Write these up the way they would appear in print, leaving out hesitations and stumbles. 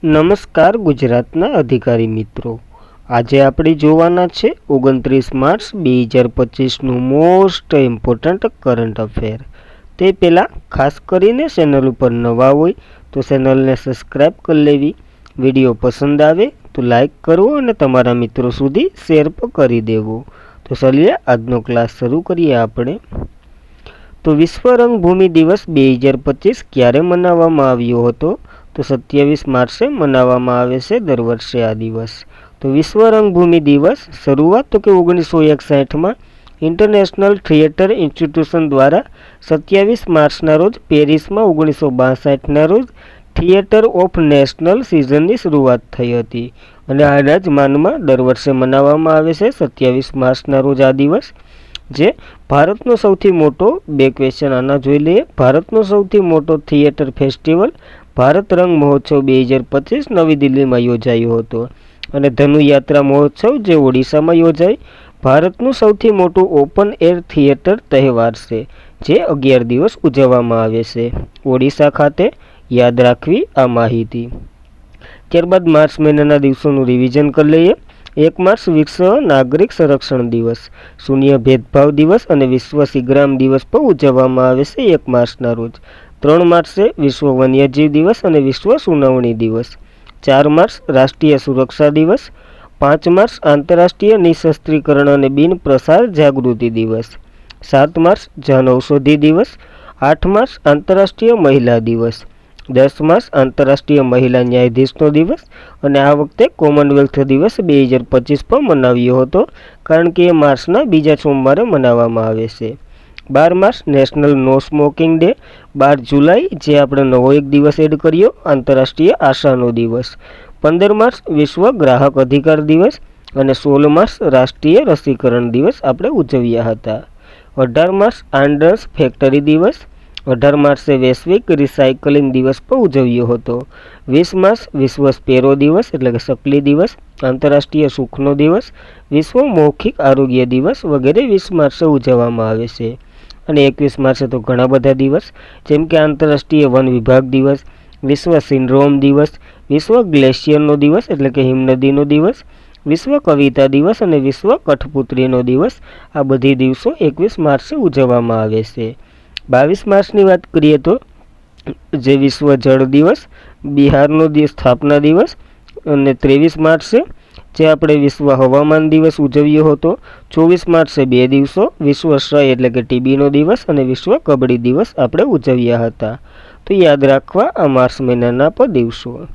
નમસ્કાર ગુજરાતના અધિકારી મિત્રો, આજે આપણે જોવાના છે 29 માર્ચ 2025નું મોસ્ટ ઇમ્પોર્ટન્ટ કરંટ અફેર। તે પહેલાં ખાસ કરીને ચેનલ ઉપર નવા હોય તો ચેનલને સબસ્ક્રાઈબ કરી લેવી, વિડીયો પસંદ આવે તો લાઈક કરવો અને તમારા મિત્રો સુધી શેર પણ કરી દેવો। તો ચાલીએ આજનો ક્લાસ શરૂ કરીએ આપણે। તો વિશ્વ રંગભૂમિ દિવસ 2025 ક્યારે મનાવવામાં આવ્યો હતો? તો 27 માર્ચે મનાવવામાં આવે છે દર વર્ષે આ દિવસ। તો વિશ્વ રંગભૂમિ દિવસ શરૂઆત તો કે 1961માં ઇન્ટરનેશનલ થિયેટર ઇન્સ્ટિટ્યુશન દ્વારા 27 માર્ચના રોજ પેરિસમાં 1962ના રોજ થિયેટર ઓફ નેશનલ સિઝનની શરૂઆત થઈ હતી અને આના જ માનમાં દર વર્ષે મનાવવામાં આવે છે 27 માર્ચના રોજ આ દિવસ। જે ભારતનો સૌથી મોટો બે ક્વેશ્ચન આના જોઈ લઈએ। ભારતનો સૌથી મોટો થિયેટર ફેસ્ટિવલ ભારત રંગ મહોત્સવ 2025 નવી દિલ્હીમાં યોજાયો હતો અને ધનુયાત્રા મહોત્સવ જે ઓડિશામાં યોજાય। ભારતનું સૌથી મોટું ઓપન એર થિયેટર તહેવાર છે જે 11 દિવસ ઉજવવામાં આવે છે ઓડિશા ખાતે, યાદ રાખવી આ માહિતી। ત્યારબાદ માર્ચ મહિનાના દિવસોનું રિવિઝન કરી લઈએ। 1 માર્ચ વિશ્વ નાગરિક સંરક્ષણ દિવસ, શૂન્ય ભેદભાવ દિવસ અને વિશ્વ સિગ્રામ દિવસ પણ ઉજવવામાં આવે છે 1 માર્ચના રોજ। 3 માર્ચે વિશ્વ વન્યજીવ દિવસ અને વિશ્વ સુનાવણી દિવસ। 4 માર્ચ રાષ્ટ્રીય સુરક્ષા દિવસ। 5 માર્ચ આંતરરાષ્ટ્રીય નિઃશસ્ત્રીકરણ અને બિન પ્રસાર જાગૃતિ દિવસ। 7 માર્ચ જન ઔષધિ દિવસ। 8 માર્ચ આંતરરાષ્ટ્રીય મહિલા દિવસ। 10 માર્ચ આંતરરાષ્ટ્રીય મહિલા ન્યાયાધીશનો દિવસ અને આ વખતે કોમનવેલ્થ દિવસ 2025 પણ મનાવ્યો હતો કારણ કે એ માર્ચના બીજા સોમવારે મનાવવામાં આવે છે। 12 March national no smoking day. 12 જુલાઈ જે આપણે નવો એક દિવસ એડ કર્યો આંતરરાષ્ટ્રીય આશાનો દિવસ। 15 માર્ચ વિશ્વ ગ્રાહક અધિકાર દિવસ અને 16 માર્ચ રાષ્ટ્રીય રસીકરણ દિવસ આપણે ઉજવ્યા હતા। 18 માર્ચ આંડર્સ ફેક્ટરી દિવસ। 18 માર્ચે વૈશ્વિક રિસાયકલિંગ દિવસ પણ ઉજવ્યો હતો। 20 માર્ચ વિશ્વ સ્પેરો દિવસ એટલે કે સકલી દિવસ, આંતરરાષ્ટ્રીય સુખનો દિવસ, વિશ્વ મૌખિક આરોગ્ય દિવસ વગેરે 20 માર્ચે ઉજવવામાં આવે છે। અને 21 માર્ચે તો ઘણા બધા દિવસ જેમ કે આંતરરાષ્ટ્રીય વન વિભાગ દિવસ, વિશ્વ સિન્ડ્રોમ દિવસ, વિશ્વ ગ્લેશિયરનો દિવસ એટલે કે હિમનદીનો દિવસ, વિશ્વ કવિતા દિવસ અને વિશ્વ કઠપુત્રીનો દિવસ। આ બધી દિવસો 21 માર્ચે ઉજવવામાં આવે છે। 22 માર્ચની વાત કરીએ તો જે વિશ્વ જળ દિવસ, બિહારનો સ્થાપના દિવસ અને 23 માર્ચે જે આપણે વિશ્વ હવામાન દિવસ ઉજવ્યો હતો। 24 માર્ચે 2 દિવસો વિશ્વ ક્ષય એટલે કે ટીબીનો દિવસ અને વિશ્વ કબડ્ડી દિવસ આપણે ઉજવ્યા હતા। તો યાદ રાખવા આ માર્ચ મહિનાના પણ દિવસો।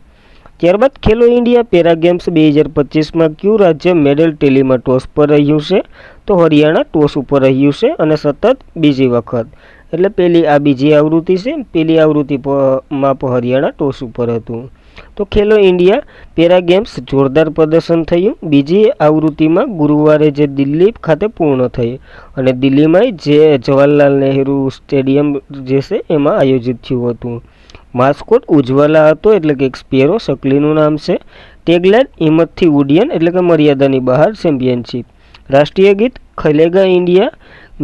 ત્યારબાદ ખેલો ઇન્ડિયા પેરા ગેમ્સ 2025માં કયું રાજ્ય મેડલ ટેલીમાં ટોચ પર રહ્યું છે? તો હરિયાણા ટોચ ઉપર રહ્યું છે અને સતત બીજી વખત એટલે બીજી આવૃત્તિ છે, પહેલી આવૃત્તિમાં પણ હરિયાણા ટોચ ઉપર હતું। તો ખેલો ઇન્ડિયા પેરા ગેમ્સ જોરદાર પ્રદર્શન થયું। બીજી આવૃત્તિમાં ગુરુવારે જે દિલ્હી ખાતે પૂર્ણ થઈ અને દિલ્હીમાં જે જવાહરલાલ નહેરુ સ્ટેડિયમ જે છે એમાં આયોજિત થયું હતું। માસ્કોટ ઉજ્જવલા હતો એટલે કે એક સ્પેરો શકલીનું નામ છે। ટેગલાઇન હિંમતથી ઉડ્ડયન એટલે કે મર્યાદાની બહાર ચેમ્પિયનશિપ। રાષ્ટ્રીય ગીત ખેલેગા ઇન્ડિયા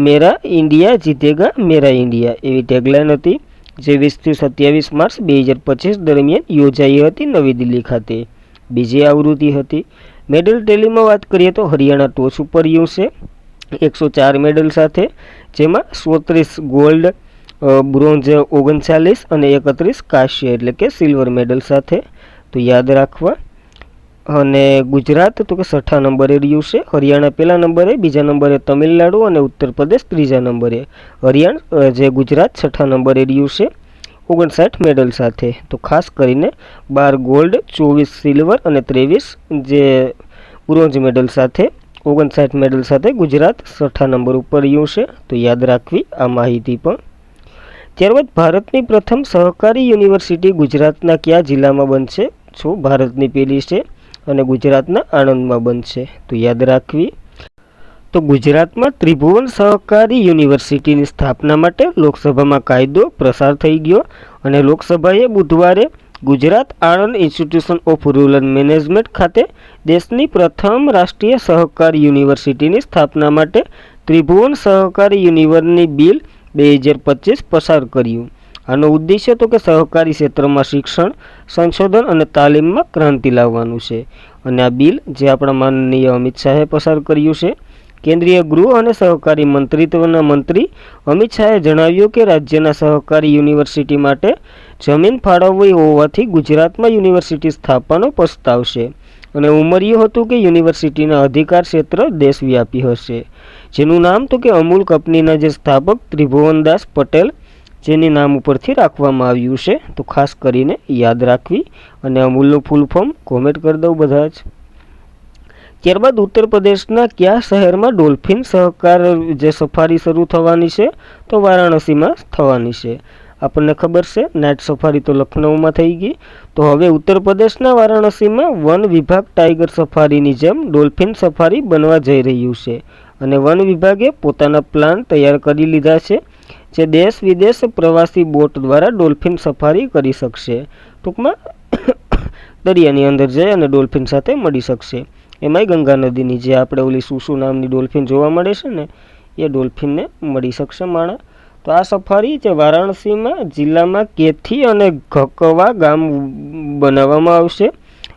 મેરા ઇન્ડિયા જીતેગા મેરા ઇન્ડિયા એવી ટેગલાઇન હતી જે 20થી 27 માર્ચ 2025 દરમિયાન યોજાઈ હતી નવી દિલ્હી ખાતે, બીજી આવૃત્તિ હતી। મેડલ ટેલીમાં વાત કરીએ તો હરિયાણા ટોચ ઉપર રહ્યું છે 104 મેડલ સાથે, જેમાં 34 ગોલ્ડ, બ્રોન્ઝ 39 અને 31 કાંસ્ય એટલે કે સિલ્વર મેડલ સાથે। તો યાદ રાખવા। અને ગુજરાત તો કે 6ઠા નંબરે રહ્યું છે, હરિયાણા પહેલા નંબરે, બીજા નંબરે તમિલનાડુ અને ઉત્તર પ્રદેશ ત્રીજા નંબરે। જે ગુજરાત 6ઠા નંબરે રહ્યું છે 59 મેડલ સાથે। તો ખાસ કરીને 12 ગોલ્ડ, 24 સિલ્વર અને 23 જે બ્રોન્ઝ મેડલ સાથે 59 મેડલ સાથે ગુજરાત 6ઠા નંબર ઉપર રહ્યું છે। તો યાદ રાખવી આ માહિતી પણ। ત્યારબાદ ભારતની પ્રથમ સહકારી યુનિવર્સિટી ગુજરાતના કયા જિલ્લામાં બનશે? ભારતની પહેલી છે અને ગુજરાતના આણંદમાં બનશે। તો યાદ રાખવી। તો ગુજરાતમાં ત્રિભુવન સહકારી યુનિવર્સિટીની સ્થાપના માટે લોકસભામાં કાયદો પ્રસાર થઈ ગયો અને લોકસભાએ બુધવારે Gujarat Anand institution of rural management ખાતે દેશની પ્રથમ રાષ્ટ્રીય સહકારી યુનિવર્સિટીની સ્થાપના માટે ત્રિભુવન સહકારી યુનિવર્સિટી બિલ 2025 પસાર કર્યું। આનો ઉદ્દેશ્ય તો કે સહકારી ક્ષેત્રમાં શિક્ષણ, સંશોધન અને તાલીમમાં ક્રાંતિ લાવવાનું છે. અને આ બિલ જે આપણા માનનીય અમિત શાહે પસાર કર્યું છે. કેન્દ્રીય ગૃહ અને સહકારી મંત્રીત્વના મંત્રી અમિત શાહે જણાવ્યું કે રાજ્યના સહકારી યુનિવર્સિટી માટે જમીન ફાળવવી હોવાથી ગુજરાતમાં યુનિવર્સિટી સ્થાપવાનો પ્રસ્તાવ છે. અને ઉમેર્યું હતું કે યુનિવર્સિટીના અધિકાર ક્ષેત્ર દેશવ્યાપી હશે, જેનું નામ તો કે અમૂલ કંપનીના જે સ્થાપક ત્રિભુવનદાસ પટેલ જેની નામ ઉપરથી રાખવામાં આવ્યું છે. તો ખાસ કરીને યાદ રાખવી. અને અમૂલનું ફૂલ ફોર્મ કોમેન્ટ કરી દઉં બધા જ. ત્યારબાદ ઉત્તર પ્રદેશના કયા શહેરમાં ડોલ્ફિન સહકાર જે સફારી શરૂ થવાની છે? તો વારાણસીમાં થવાની છે. આપણને ખબર છે નાઇટ સફારી તો લખનઉમાં થઈ ગઈ. તો હવે ઉત્તર પ્રદેશના વારાણસીમાં વન વિભાગ ટાઈગર સફારીની જેમ ડોલ્ફિન સફારી બનવા જઈ રહ્યું છે. અને વન વિભાગે પોતાના પ્લાન તૈયાર કરી લીધા છે, જે દેશ વિદેશ પ્રવાસી બોટ દ્વારા ડોલ્ફિન સફારી કરી શકશે. ટૂંકમાં દરિયાની અંદર જઈ અને ડોલ્ફિન સાથે મળી શકશે. એમાંય ગંગા નદીની જે આપણે ઓલી સુસુ નામની ડોલ્ફિન જોવા મળે છે ને, એ ડોલ્ફિનને મળી શકશે માણા. તો આ સફારી જે વારાણસીમાં જિલ્લામાં કેથી અને ઘકવા ગામ બનાવવામાં આવશે.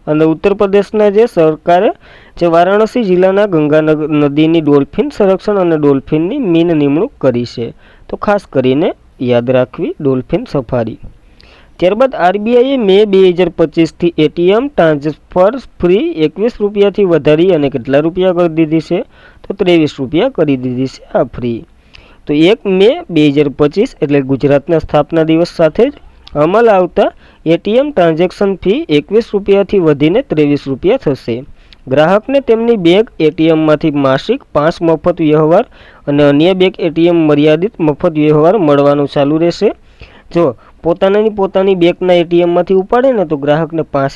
અને ઉત્તર પ્રદેશના જે સરકારે જે વારાણસી જિલ્લાના ગંગા નદીની ડોલ્ફિન સંરક્ષણ અને ડોલ્ફિનની મીન નિમણૂક કરી છે. તો ખાસ કરીને યાદ રાખવી ડોલ્ફિન સફારી. ત્યારબાદ આરબીઆઈએ મે 2025થી એટીએમ ટ્રાન્સફર ફ્રી 21 રૂપિયાથી વધારી અને કેટલા રૂપિયા કરી દીધી છે? તો 23 રૂપિયા કરી દીધી છે આ ફ્રી. તો 1 મે 2025 એટલે ગુજરાતના સ્થાપના દિવસ સાથે જ અમલ આવતા એટીએમ ટ્રાન્ઝેક્શન ફી 21 રૂપિયાથી વધીને 23 રૂપિયા થશે. ગ્રાહકને તેમની બેંક એટીએમમાંથી માસિક 5 મફત વ્યવહાર અને અન્ય બેંક એટીએમ મર્યાદિત મફત વ્યવહાર મળવાનું ચાલુ રહેશે. જો પોતાની બેંકના એટીએમમાંથી ઉપાડે ને તો ગ્રાહકને 5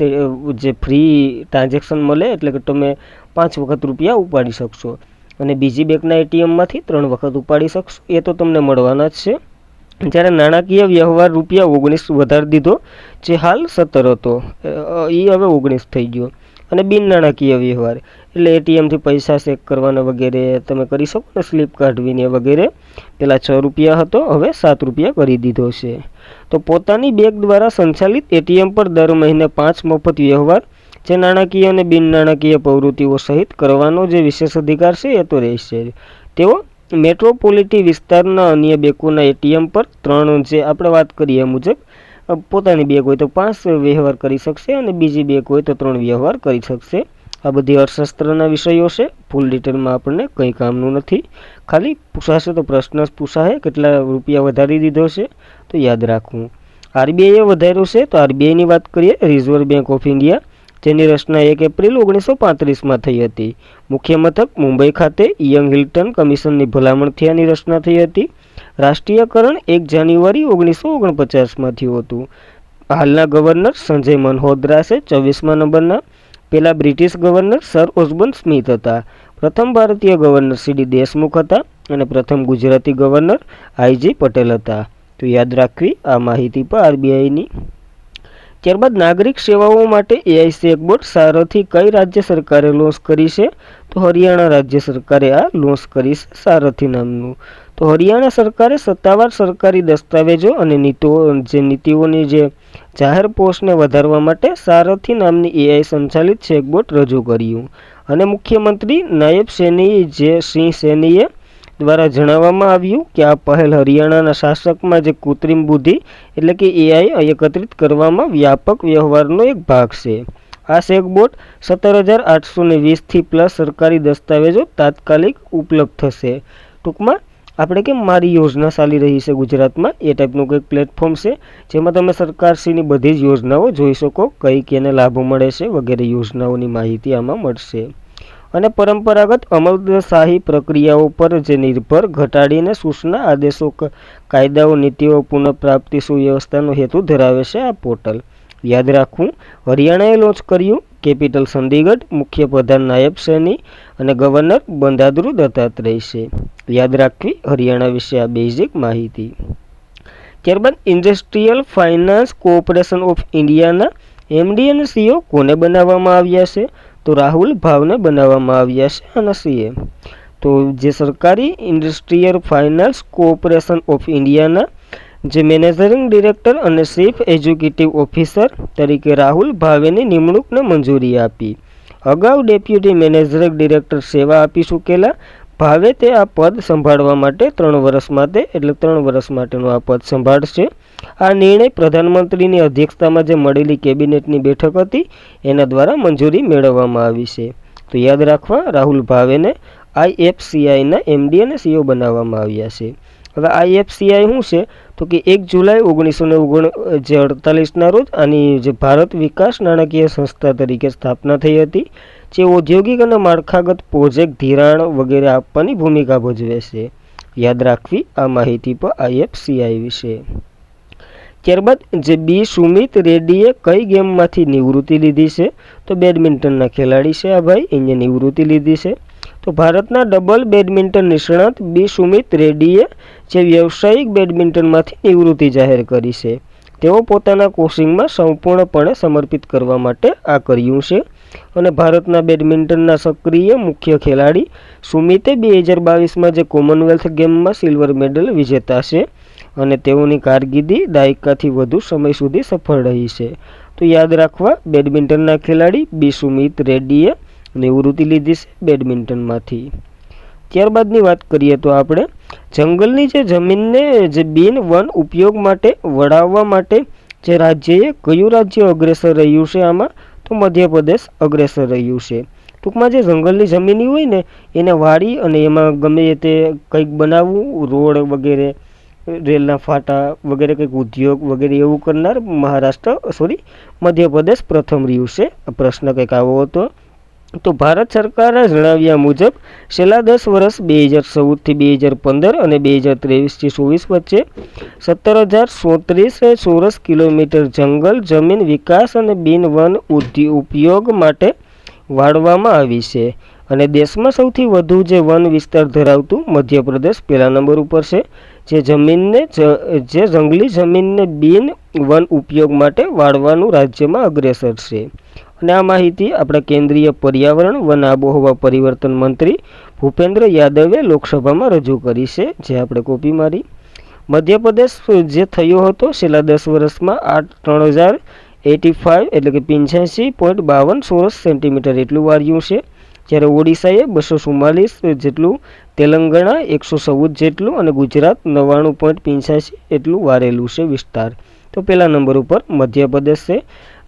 જે ફ્રી ટ્રાન્ઝેક્શન મળે, એટલે કે તમે 5 વખત રૂપિયા ઉપાડી શકશો. અને બીજી બેંકના એટીએમમાંથી 3 વખત ઉપાડી શકશો. એ તો તમને મળવાના જ છે. જ્યારે નાણાકીય વ્યવહાર રૂપિયા 19 વધારી દીધો, જે હાલ 17 હતો, એ હવે 19 થઈ ગયો. અને બિન નાણાકીય વ્યવહાર એટલે એટીએમથી પૈસા ચેક કરવાના વગેરે તમે કરી શકો ને, સ્લીપ કાઢવીને વગેરે. પહેલાં 6 રૂપિયા હતો, હવે 7 રૂપિયા કરી દીધો છે. તો પોતાની બેંક દ્વારા સંચાલિત એટીએમ પર દર મહિને 5 મફત વ્યવહાર જે નાણાકીય અને બિન નાણાકીય પ્રવૃત્તિઓ સહિત કરવાનો જે વિશેષ અધિકાર છે એ તો રહેશે. તેઓ મેટ્રોપોલિટી વિસ્તારના અન્ય બેંકોના એટીએમ પર 3 જે આપણે વાત કરીએ એ મુજબ પોતાની બેંક હોય તો 5 વ્યવહાર કરી શકશે અને બીજી બેંક હોય તો 3 વ્યવહાર કરી શકશે. આ બધી અર્થશાસ્ત્રના વિષયો છે. ફૂલ ડિટેલમાં આપણને કંઈ કામનું નથી. ખાલી પૂછાશે તો પ્રશ્ન જ પૂછાશે કેટલા રૂપિયા વધારી દીધો છે, તો યાદ રાખવું. આરબીઆઈએ વધાર્યું છે તો આરબીઆઈની વાત કરીએ. રિઝર્વ બેંક ઓફ ઇન્ડિયા જેની રચના 1 એપ્રિલ 1935માં થઈ હતી. મુખ્ય મથક મુંબઈ ખાતે યંગ હિલ્ટન કમિશનની ભલામણથી આની રચના થઈ હતી. રાષ્ટ્રીયકરણ 1 જાન્યુઆરી 1949માં થયું હતું. હાલના ગવર્નર સંજય મલ્હોત્રા છે 24મા નંબરના. પહેલા British governor sir Osborne Smith હતા. પ્રથમ ભારતીય ગવર્નર સીડી દેશમુખ હતા અને પ્રથમ ગુજરાતી ગવર્નર આઈજી પટેલ હતા. તો યાદ રાખવી આ માહિતી પર આરબીઆઈની. ત્યારબાદ નાગરિક સેવાઓ માટે એઆઈ ચેકબોટ સારથી કઈ રાજ્ય સરકારે લોન્ચ કરી છે? તો હરિયાણા રાજ્ય સરકારે આ લોન્ચ કરી છે સારથી નામનું. તો હરિયાણા સરકારે સત્તાવાર સરકારી દસ્તાવેજો અને નીતિઓની જે જાહેર પોસ્ટને વધારવા માટે સારથી નામની એઆઈ સંચાલિત ચેકબોટ રજૂ કર્યું. અને મુખ્યમંત્રી નાયબ સિંહ સૈનીએ દ્વારા જણાવવામાં આવ્યું કે આ પહેલ હરિયાણાના શાસકમાં જે કૃત્રિમ બુદ્ધિ એટલે કે એઆઈ એકત્રિત કરવામાં વ્યાપક વ્યવહારનો એક ભાગ છે. આ ચેકબોટ 17,820થી પ્લસ સરકારી દસ્તાવેજો તાત્કાલિક ઉપલબ્ધ થશે. ટૂંકમાં આપણે કેમ મારી યોજના ચાલી રહી છે ગુજરાતમાં, એ ટાઈપનું કંઈક પ્લેટફોર્મ છે જેમાં તમે સરકારશ્રીની બધી જ યોજનાઓ જોઈ શકો, કઈ કેને લાભો મળે છે વગેરે યોજનાઓની માહિતી આમાં મળશે. અને પરંપરાગત અમલશાહી પ્રક્રિયાઓ પર જે નિર્ભર ઘટાડીને સૂચના આદેશો કાયદાઓ નીતિઓ પુનઃપ્રાપ્તિ સુવ્યવસ્થાનો હેતુ ધરાવે છે આ પોર્ટલ. યાદ રાખવું હરિયાણાએ લોન્ચ કર્યું. કેપિટલ ચંદીગઢ, મુખ્ય પ્રધાન નાયબ સૈની અને ગવર્નર બંદારુ દત્તાત્રેય છે. યાદ રાખવી હરિયાણા વિશે આ બેઝિક માહિતી. ત્યારબાદ ઇન્ડસ્ટ્રીયલ ફાઇનાન્સ કોર્પોરેશન ઓફ ઇન્ડિયાના એમડી અને સીઓ કોને બનાવવામાં આવ્યા છે? તો રાહુલ ભાવને બનાવવામાં આવ્યા છે અને સીએ. તો જે સરકારી ઇન્ડસ્ટ્રીયલ ફાઇનાન્સ કોર્પોરેશન ઓફ ઇન્ડિયાના જે મેનેજિંગ ડિરેક્ટર અને ચીફ એક્ઝિક્યુટિવ ઓફિસર તરીકે રાહુલ ભાવેની નિમણૂકને મંજૂરી આપી. અગાઉ ડેપ્યુટી મેનેજિંગ ડિરેક્ટર સેવા આપી ચૂકેલા ભાવે તે આ પદ સંભાળવા માટે 3 વર્ષ માટેનું આ પદ સંભાળશે. આ નિર્ણય પ્રધાનમંત્રીની અધ્યક્ષતામાં જે મળેલી કેબિનેટની બેઠક હતી એના દ્વારા મંજૂરી મેળવવામાં આવી છે. તો યાદ રાખવા, રાહુલ ભાવેને IFCIના MD અને CEO બનાવવામાં આવ્યા છે. હવે IFCI શું છે તો કે 1 જુલાઈ 1948ના રોજ આની જે ભારત વિકાસ નાણાકીય સંસ્થા તરીકે સ્થાપના થઈ હતી, જે ઔદ્યોગિક અને માળખાગત પ્રોજેક્ટ ધિરાણ વગેરે આપવાની ભૂમિકા ભજવે છે. યાદ રાખવી આ માહિતી પર IFCI વિશે. ત્યારબાદ જે બી સુમિત રેડ્ડીએ કઈ ગેમમાંથી નિવૃત્તિ લીધી છે તો બેડમિન્ટનના ખેલાડી છે આ ભાઈ, એને નિવૃત્તિ લીધી છે. તો ભારતના ડબલ બેડમિન્ટન નિષ્ણાત બી સુમિત રેડ્ડીએ જે વ્યવસાયિક બેડમિન્ટનમાંથી નિવૃત્તિ જાહેર કરી છે. તેઓ પોતાના કોચિંગમાં સંપૂર્ણપણે સમર્પિત કરવા માટે આ કર્યું છે. અને ભારતના બેડમિન્ટનના સક્રિય મુખ્ય ખેલાડી સુમિતે 2022માં જે કોમનવેલ્થ ગેમમાં સિલ્વર મેડલ વિજેતા છે અને તેઓની કારકિર્દી દાયકાથી વધુ સમય સુધી સફળ રહી છે. તો યાદ રાખવા, બેડમિન્ટનના ખેલાડી બી સુમિત રેડ્ડીએ નિવૃત્તિ લીધી છે બેડમિન્ટનમાંથી. ત્યારબાદની વાત કરીએ તો આપણે જંગલની જે જમીનને જે બિન વન ઉપયોગ માટે વળાવવા માટે જે રાજ્યએ કયું રાજ્ય અગ્રેસર રહ્યું છે આમાં તો મધ્યપ્રદેશ અગ્રેસર રહ્યું છે. ટૂંકમાં જે જંગલની જમીન હોય ને એને વાળી અને એમાં ગમે તે કંઈક બનાવવું, રોડ વગેરે, રેલના ફાટા વગેરે કંઈક ઉદ્યોગ વગેરે એવું કરનાર મધ્યપ્રદેશ પ્રથમ રહ્યું છે. પ્રશ્ન કંઈક આવો હતો. તો ભારત સરકારે જણાવ્યા મુજબ છેલ્લા 10 વર્ષ 2014થી 2015 અને 2023થી 24 વચ્ચે 17,037 ચોરસ કિલોમીટર જંગલ જમીન વિકાસ અને બિન વન ઉપયોગ માટે વાળવામાં આવી છે. અને દેશમાં સૌથી વધુ જે વન વિસ્તાર ધરાવતું મધ્યપ્રદેશ પહેલા નંબર ઉપર છે, જે જંગલી જમીનને બિન વન ઉપયોગ માટે વાળવાનું રાજ્યમાં અગ્રેસર છે. અને આ માહિતી આપણા કેન્દ્રીય પર્યાવરણ વન આબોહવા પરિવર્તન મંત્રી ભૂપેન્દ્ર યાદવે લોકસભામાં રજૂ કરી છે, જે આપણે કોપી મારી. મધ્યપ્રદેશ જે થયો હતો છેલ્લા 10 વર્ષમાં 3085 એટલે કે 85.52 ચોરસ સેન્ટીમીટર એટલું વાળ્યું છે. જ્યારે ઓડિશાએ 244 જેટલું, તેલંગાણા 114 જેટલું અને ગુજરાત 99.85 એટલું વારેલું છે વિસ્તાર. તો પહેલા નંબર ઉપર મધ્યપ્રદેશ છે.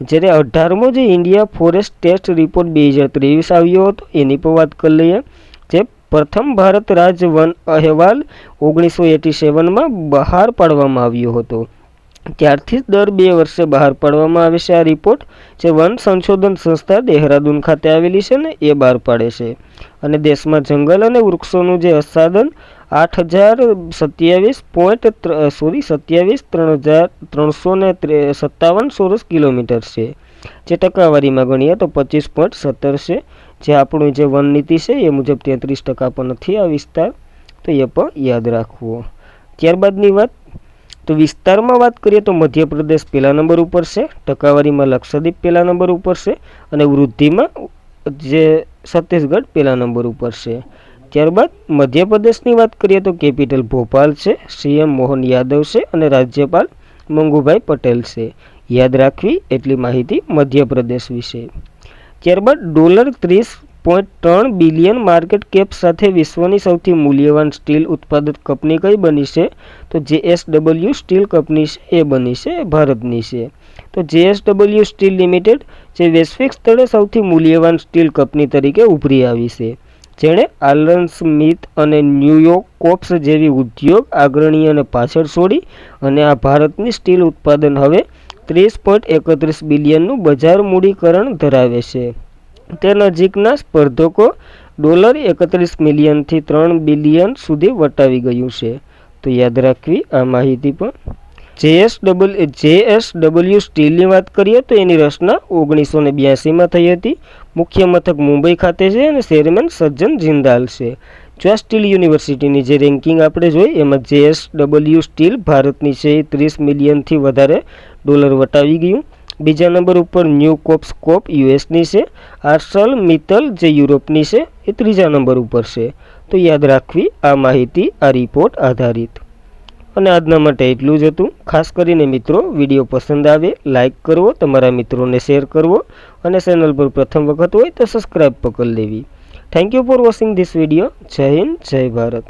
જ્યારે 18મો જે ઇન્ડિયા ફોરેસ્ટ ટેસ્ટ રિપોર્ટ 2023 આવ્યો હતો એની પર વાત કરી લઈએ. જે પ્રથમ ભારત રાજ્ય વન અહેવાલ 1987માં બહાર પાડવામાં આવ્યો હતો. ત્યારથી જ દર 2 વર્ષે બહાર પાડવામાં આવે છે આ રિપોર્ટ, જે વન સંશોધન સંસ્થા દેહરાદૂન ખાતે આવેલી છે ને એ બહાર પાડે છે. અને દેશમાં જંગલ અને વૃક્ષોનું જે આચ્છાદન 27,357 ચોરસ કિલોમીટર છે. જે ટકાવારીમાં ગણીએ તો 25.17 છે. જે આપણું જે વન નીતિ છે એ મુજબ 33% પણ નથી આ વિસ્તાર, તો એ પણ યાદ રાખવું. ત્યારબાદની વાત, તો વિસ્તારમાં વાત કરીએ તો મધ્યપ્રદેશ પહેલા નંબર ઉપર છે, ટકાવારીમાં લક્ષદ્વીપ પહેલા નંબર ઉપર છે અને વૃદ્ધિમાં જે છત્તીસગઢ પહેલા નંબર ઉપર છે. ત્યારબાદ મધ્યપ્રદેશની વાત કરીએ તો કેપિટલ ભોપાલ છે, CM મોહન યાદવ છે અને રાજ્યપાલ મંગુભાઈ પટેલ છે. યાદ રાખવી એટલી માહિતી મધ્યપ્રદેશ વિશે. ત્યારબાદ $30.3 બિલિયન માર્કેટ કેપ સાથે વિશ્વની સૌથી મૂલ્યવાન સ્ટીલ ઉત્પાદક કંપની કઈ બની છે તો JSW સ્ટીલ કંપની છે એ બની છે, ભારતની છે. તો JSW સ્ટીલ લિમિટેડ જે વૈશ્વિક સ્તરે સૌથી મૂલ્યવાન સ્ટીલ કંપની તરીકે ઉભરી આવી છે, જેણે આલન સ્મિથ અને ન્યુયોર્ક કોપ્સ જેવી ઉદ્યોગ અગ્રણીઓને પાછળ છોડી અને આ ભારતની સ્ટીલ ઉત્પાદન હવે 30.31 બિલિયનનું બજાર મૂડીકરણ ધરાવે છે. તે નજીકના સ્પર્ધકો $31 મિલિયનથી 3 બિલિયન સુધી વટાવી ગયું છે. તો યાદ રાખવી આ માહિતી પણ. JSW સ્ટીલની વાત કરીએ તો એની રચના 1982માં થઈ હતી. મુખ્ય મથક મુંબઈ ખાતે છે અને ચેરમેન સજ્જન જિંદાલ છે. જો સ્ટીલ યુનિવર્સિટીની જે રેન્કિંગ આપણે જોઈ એમાં JSW સ્ટીલ ભારતની છે એ 30 મિલિયનથી વધારે ડોલર વટાવી ગયું. બીજા નંબર ઉપર ન્યૂ કોપ્સ કોપ યુએસની છે. આર્સલ મિત્તલ જે યુરોપની છે એ ત્રીજા નંબર ઉપર છે. તો યાદ રાખવી આ માહિતી આ રિપોર્ટ આધારિત. અને આજના માટે એટલું જ હતું. ખાસ કરીને મિત્રો વિડીયો પસંદ આવે લાઇક કરવો, તમારા મિત્રોને શેર કરવો અને ચેનલ પર પ્રથમ વખત હોય તો સબસ્ક્રાઈબ પણ કરી લેવી. Thank you for watching this video. જય હિન્દ, જય ભારત.